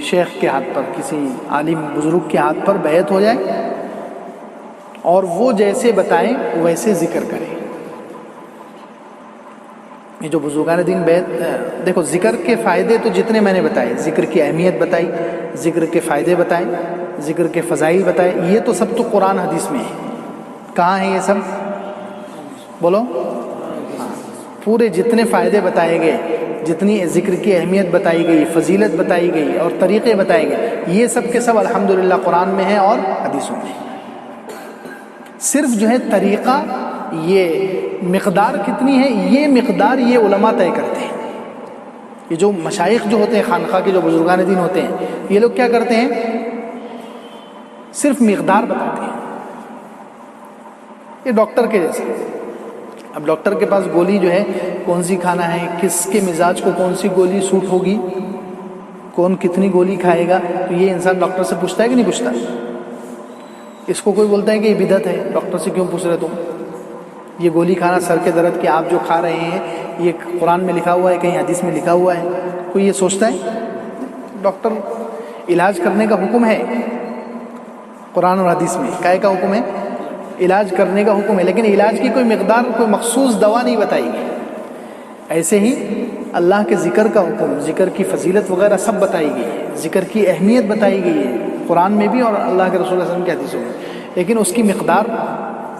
شیخ کے ہاتھ پر، کسی عالم بزرگ کے ہاتھ پر بیعت ہو جائے، اور وہ جیسے بتائیں ویسے ذکر کریں. یہ جو بزرگان دین بیعت، دیکھو ذکر کے فائدے تو جتنے میں نے بتائے، ذکر کی اہمیت بتائی، ذکر کے فائدے بتائے، ذکر کے فضائل بتائے، یہ تو سب تو قرآن حدیث میں ہے. کہاں ہے یہ سب؟ بولو. پورے جتنے فائدے بتائے گئے، جتنی ذکر کی اہمیت بتائی گئی، فضیلت بتائی گئی اور طریقے بتائے گئے، یہ سب کے سب الحمدللہ قرآن میں ہے اور حدیثوں میں. صرف جو ہے طریقہ، یہ مقدار کتنی ہے، یہ مقدار یہ علماء طے کرتے ہیں. یہ جو مشائخ جو ہوتے ہیں، خانقاہ کے جو بزرگان دین ہوتے ہیں، یہ لوگ کیا کرتے ہیں؟ صرف مقدار بتاتے ہیں. یہ ڈاکٹر کے جیسے. اب ڈاکٹر کے پاس گولی جو ہے کون سی کھانا ہے، کس کے مزاج کو کون سی گولی سوٹ ہوگی، کون کتنی گولی کھائے گا، تو یہ انسان ڈاکٹر سے پوچھتا ہے کہ نہیں پوچھتا؟ اس کو کوئی بولتا ہے کہ یہ بدعت ہے، ڈاکٹر سے کیوں پوچھ رہے تم؟ یہ گولی کھانا سر کے درد کی آپ جو کھا رہے ہیں، یہ قرآن میں لکھا ہوا ہے، کہیں حدیث میں لکھا ہوا ہے، کوئی یہ سوچتا ہے؟ ڈاکٹر علاج کرنے کا حکم ہے قرآن اور حدیث میں. کائے کا حکم ہے؟ علاج کرنے کا حکم ہے، لیکن علاج کی کوئی مقدار، کوئی مخصوص دوا نہیں بتائی گئی۔ ایسے ہی اللہ کے ذکر کا حکم، ذکر کی فضیلت وغیرہ سب بتائی گئی ہے، ذکر کی اہمیت بتائی گئی ہے قرآن میں بھی اور اللہ کے رسول صلی اللہ علیہ وسلم کی حدیثوں میں، لیکن اس کی مقدار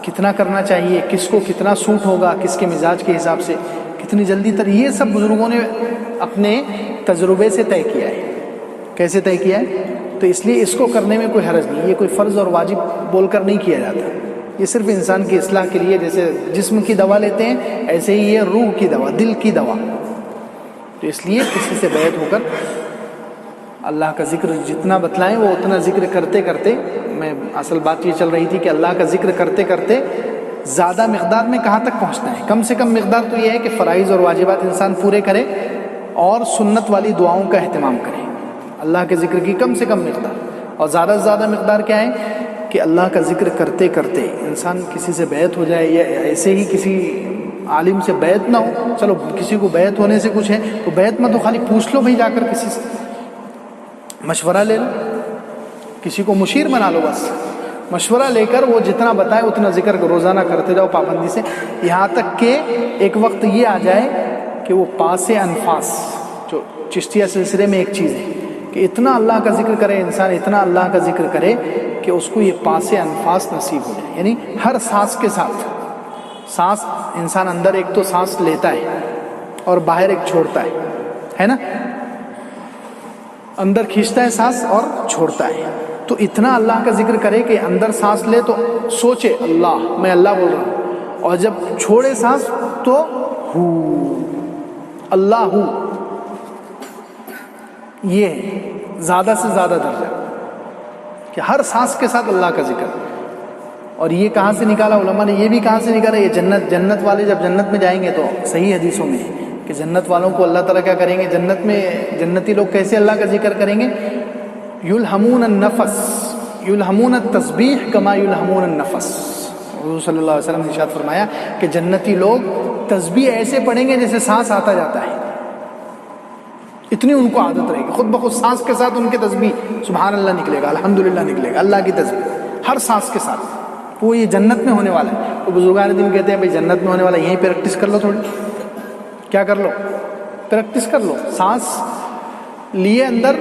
کتنا کرنا چاہیے، کس کو کتنا سوٹ ہوگا، کس کے مزاج کے حساب سے کتنی جلدی یہ سب بزرگوں نے اپنے تجربے سے طے کیا ہے۔ کیسے طے کیا ہے؟ تو اس لیے اس کو کرنے میں کوئی حرج نہیں، یہ کوئی فرض اور واجب بول کر نہیں کیا جاتا، یہ صرف انسان کی اصلاح کے لیے، جیسے جسم کی دوا لیتے ہیں ایسے ہی یہ روح کی دوا، دل کی دوا۔ تو اس لیے کسی سے بیعت ہو کر اللہ کا ذکر جتنا بتلائیں وہ اتنا ذکر کرتے کرتے، میں اصل بات یہ چل رہی تھی کہ اللہ کا ذکر کرتے کرتے زیادہ مقدار میں کہاں تک پہنچنا ہے۔ کم سے کم مقدار تو یہ ہے کہ فرائض اور واجبات انسان پورے کرے اور سنت والی دعاؤں کا اہتمام کرے، اللہ کے ذکر کی کم سے کم مقدار۔ اور زیادہ سے زیادہ مقدار کیا ہے کہ اللہ کا ذکر کرتے کرتے انسان کسی سے بیعت ہو جائے، یا ایسے ہی کسی عالم سے بیعت نہ ہو، چلو کسی کو بیعت ہونے سے کچھ ہے تو بیعت میں تو خالی پوچھ لو بھائی، جا کر کسی سے مشورہ لے لو، کسی کو مشیر بنا لو، بس مشورہ لے کر وہ جتنا بتائے اتنا ذکر روزانہ کرتے جاؤ پابندی سے، یہاں تک کہ ایک وقت یہ آ جائے کہ وہ پاس انفاس، جو چشتیہ سلسلے میں ایک چیز ہے کہ اتنا اللہ کا ذکر کرے انسان، اتنا اللہ کا ذکر کرے کہ اس کو یہ پاس انفاس نصیب ہو جائے، یعنی ہر سانس کے ساتھ، سانس انسان اندر ایک تو سانس لیتا ہے اور باہر ایک چھوڑتا ہے نا، اندر کھینچتا ہے سانس اور چھوڑتا ہے، تو اتنا اللہ کا ذکر کرے کہ اندر سانس لے تو سوچے اللہ، میں اللہ بول رہا ہوں، اور جب چھوڑے سانس تو ہو، اللہ ہو، یہ زیادہ سے زیادہ درجہ کہ ہر سانس کے ساتھ اللہ کا ذکر۔ اور یہ کہاں سے نکالا علماء نے، یہ بھی کہاں سے نکالا، یہ جنت والے جب جنت میں جائیں گے تو صحیح حدیثوں میں ہے کہ جنت والوں کو اللہ تعالیٰ کیا کریں گے، جنت میں جنتی لوگ کیسے اللہ کا ذکر کریں گے، یلہمون النفس، یلہمون التسبیح کما یلہمون النفس۔ حضور صلی اللہ علیہ وسلم نے ارشاد فرمایا کہ جنتی لوگ تسبیح ایسے پڑھیں گے جیسے سانس آتا جاتا ہے، اتنی ان کو عادت رہے گی، خود بخود سانس کے ساتھ ان کے تسبیح سبحان اللہ نکلے گا، الحمدللہ نکلے گا، اللہ کی تسبیح ہر سانس کے ساتھ، وہ یہ جنت میں ہونے والا ہے۔ تو بزرگان دین کہتے ہیں بھائی جنت میں ہونے والا ہے، یہیں پریکٹس کر لو، تھوڑی کیا کر لو، پریکٹس کر لو، سانس لیے اندر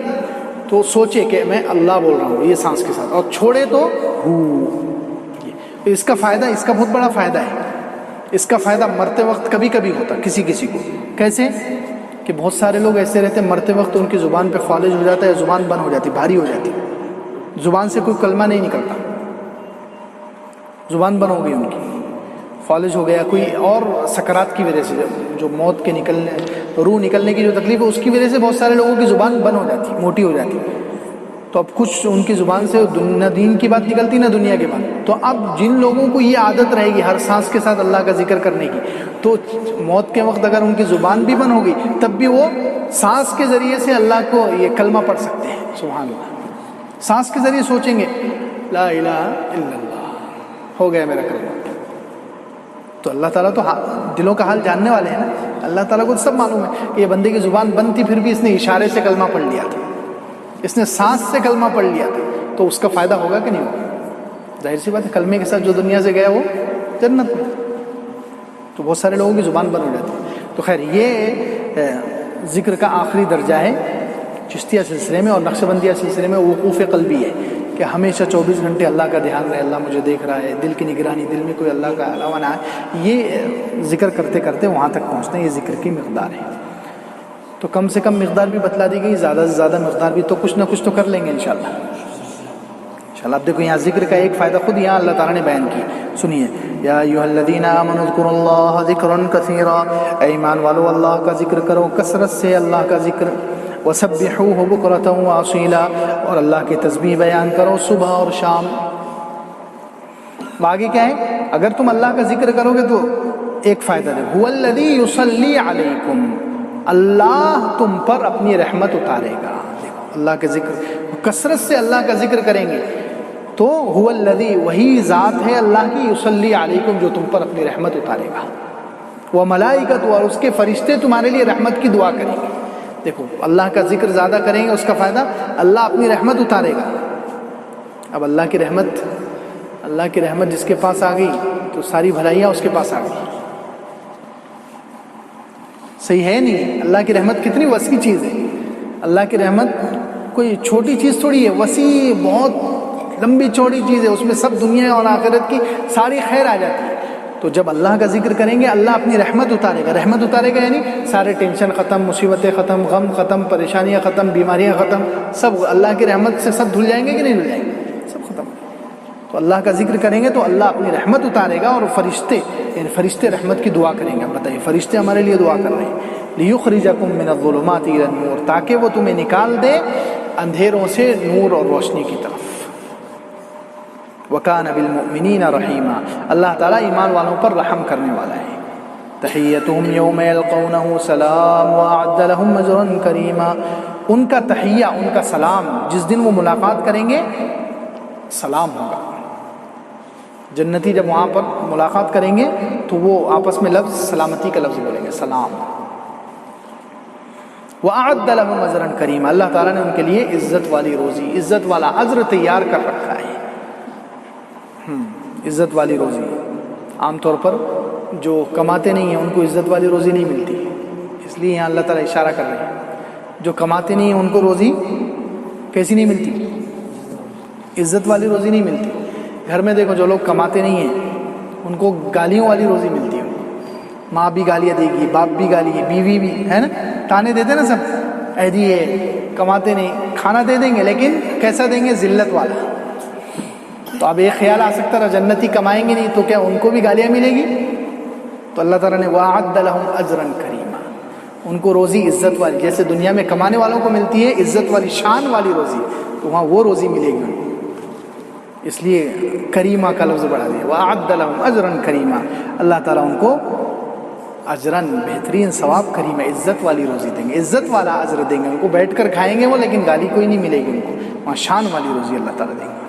تو سوچے کہ میں اللہ بول رہا ہوں یہ سانس کے ساتھ، اور چھوڑے تو ہو۔ اس کا فائدہ، اس کا بہت بڑا فائدہ ہے، اس کا فائدہ مرتے وقت کبھی کبھی ہوتا کسی کسی کو، کیسے کہ بہت سارے لوگ ایسے رہتے ہیں مرتے وقت ان کی زبان پہ فالج ہو جاتا ہے، زبان بند ہو جاتی، بھاری ہو جاتی، زبان سے کوئی کلمہ نہیں نکلتا، زبان بند ہو گئی ان کی، فالج ہو گیا، کوئی اور سکرات کی وجہ سے، جو موت کے نکلنے، روح نکلنے کی جو تکلیف ہے اس کی وجہ سے بہت سارے لوگوں کی زبان بند ہو جاتی، موٹی ہو جاتی، تو اب کچھ ان کی زبان سے نہ دین کی بات نکلتی نہ دنیا کی بات، تو اب جن لوگوں کو یہ عادت رہے گی ہر سانس کے ساتھ اللہ کا ذکر کرنے کی، تو موت کے وقت اگر ان کی زبان بھی بند ہوگی تب بھی وہ سانس کے ذریعے سے اللہ کو یہ کلمہ پڑھ سکتے ہیں، سبحان اللہ، سانس کے ذریعے سوچیں گے لا الہ الا اللہ، ہو گیا میرا کلمہ۔ تو اللہ تعالیٰ تو دلوں کا حال جاننے والے ہیں نا، اللہ تعالیٰ کو سب معلوم ہے کہ یہ بندے کی زبان بند تھی پھر بھی اس نے اشارے سے کلمہ پڑھ لیا تھا، اس نے سانس سے کلمہ پڑھ لیا تھا، تو اس کا فائدہ ہوگا کہ نہیں ہوگا؟ ظاہر سی بات ہے، کلمے کے ساتھ جو دنیا سے گیا وہ جنت میں، تو بہت سارے لوگوں کی زبان بند ہو جاتی ہے۔ تو خیر یہ ذکر کا آخری درجہ ہے چشتیہ سلسلے میں، اور نقشبندیہ سلسلے میں وقوف قلبی ہے کہ ہمیشہ 24 گھنٹے اللہ کا دھیان رہے، اللہ مجھے دیکھ رہا ہے، دل کی نگرانی، دل میں کوئی اللہ کا علاوہ نہ ہے، یہ ذکر کرتے کرتے وہاں تک پہنچنا، یہ ذکر کی مقدار ہے۔ تو کم سے کم مقدار بھی بتلا دی گئی، زیادہ سے زیادہ مقدار بھی، تو کچھ نہ کچھ تو کر لیں گے انشاءاللہ۔ اب دیکھو یہاں ذکر کا ایک فائدہ خود یہاں اللہ تعالیٰ نے بیان کی، سنیے، یا ایھا الذین آمنوا اذکروا اللہ ذکرا کثیرا، اے ایمان والو اللہ کا ذکر کرو کثرت سے، اللہ کا ذکر، وسبحوہ بکرۃ واصیلا، اور اللہ کی تسبیح بیان کرو صبح اور شام۔ آگے کیا ہے، اگر تم اللہ کا ذکر کرو گے تو ایک فائدہ ہے، هو الذی یصلی علیکم، اللہ تم پر اپنی رحمت اتارے گا۔ دیکھو اللہ کے ذکر، کثرت سے اللہ کا ذکر کریں گے تو هو الذی، وہی ذات ہے اللہ کی، یصلی علیکم، جو تم پر اپنی رحمت اتارے گا، وملائکۃ، اور اس کے فرشتے تمہارے لیے رحمت کی دعا کریں گے۔ دیکھو اللہ کا ذکر زیادہ کریں گے، اس کا فائدہ اللہ اپنی رحمت اتارے گا۔ اب اللہ کی رحمت اللہ کی رحمت جس کے پاس آ گئی تو ساری بھلائیاں اس کے پاس آ گئی. صحیح ہے نہیں؟ اللہ کی رحمت کتنی وسیع چیز ہے. اللہ کی رحمت کوئی چھوٹی چیز تھوڑی ہے، وسیع بہت لمبی چوڑی چیز ہے، اس میں سب دنیا اور آخرت کی ساری خیر آ جاتی ہے. تو جب اللہ کا ذکر کریں گے اللہ اپنی رحمت اتارے گا. رحمت اتارے گا یعنی سارے ٹینشن ختم، مصیبتیں ختم، غم ختم، پریشانیاں ختم، بیماریاں ختم، سب اللہ کی رحمت سے سب دھل جائیں گے کہ نہیں دھل جائیں گے؟ سب ختم. تو اللہ کا ذکر کریں گے تو اللہ اپنی رحمت اتارے گا، اور فرشتے یعنی فرشتے رحمت کی دعا کریں گے. اب بتائیے فرشتے ہمارے لیے دعا کر رہے ہیں لِيُخْرِجَكُم مِّنَ الظُّلُمَاتِ إِلَى النُّورِ، تاکہ وہ تمہیں نکال دے اندھیروں سے نور اور روشنی کی طرف. وَكَانَ بِالْمُؤْمِنِينَ رَحِيمًا، اللہ تعالیٰ ایمان والوں پر رحم کرنے والا ہے. تحیتہم یوم یلقونہ سلام وأعد لہم اجرا کریما، ان کا تحیہ، ان کا سلام جس دن وہ ملاقات کریں گے سلام ہوگا. جنتی جب وہاں پر ملاقات کریں گے تو وہ آپس میں لفظ سلامتی کا لفظ بولیں گے، سلام. وأعد لہم اجرا کریما، اللہ تعالیٰ نے ان کے لیے عزت والی روزی، عزت والا اجر تیار کر رکھا ہے. عزت والی روزی. عام طور پر جو کماتے نہیں ہیں ان کو عزت والی روزی نہیں ملتی، اس لیے یہاں اللہ تعالیٰ اشارہ کر رہے ہیں جو کماتے نہیں ہیں ان کو روزی کیسی نہیں ملتی؟ عزت والی روزی نہیں ملتی. گھر میں دیکھو جو لوگ کماتے نہیں ہیں ان کو گالیوں والی روزی ملتی ہے. ماں بھی گالیاں دے گی، باپ بھی گالی، بیوی بھی، ہے نا، تانے دیتے نا سب. اے جی یہ کماتے نہیں، کھانا دے دیں گے لیکن کیسا دیں گے؟ ذلت والا. تو اب ایک خیال آ سکتا ہے جنتی کمائیں گے نہیں تو کیا ان کو بھی گالیاں ملے گی؟ تو اللہ تعالیٰ نے وَأَعَدَّ لَهُمْ أَجْرًا كَرِيمًا، ان کو روزی عزت والی، جیسے دنیا میں کمانے والوں کو ملتی ہے عزت والی شان والی روزی، تو وہاں وہ روزی ملے گی ان کو. اس لیے کریمہ کا لفظ بڑھا دیا، وَأَعَدَّ لَهُمْ أَجْرًا كَرِيمًا، اللہ تعالیٰ ان کو اجرن بہترین ثواب، کریمہ عزت والی روزی دیں گے، عزت والا اجر دیں گے. ان کو بیٹھ کر کھائیں گے وہ لیکن گالی کوئی نہیں ملے گی ان کو، وہاں شان والی روزی اللہ تعالیٰ دیں گے.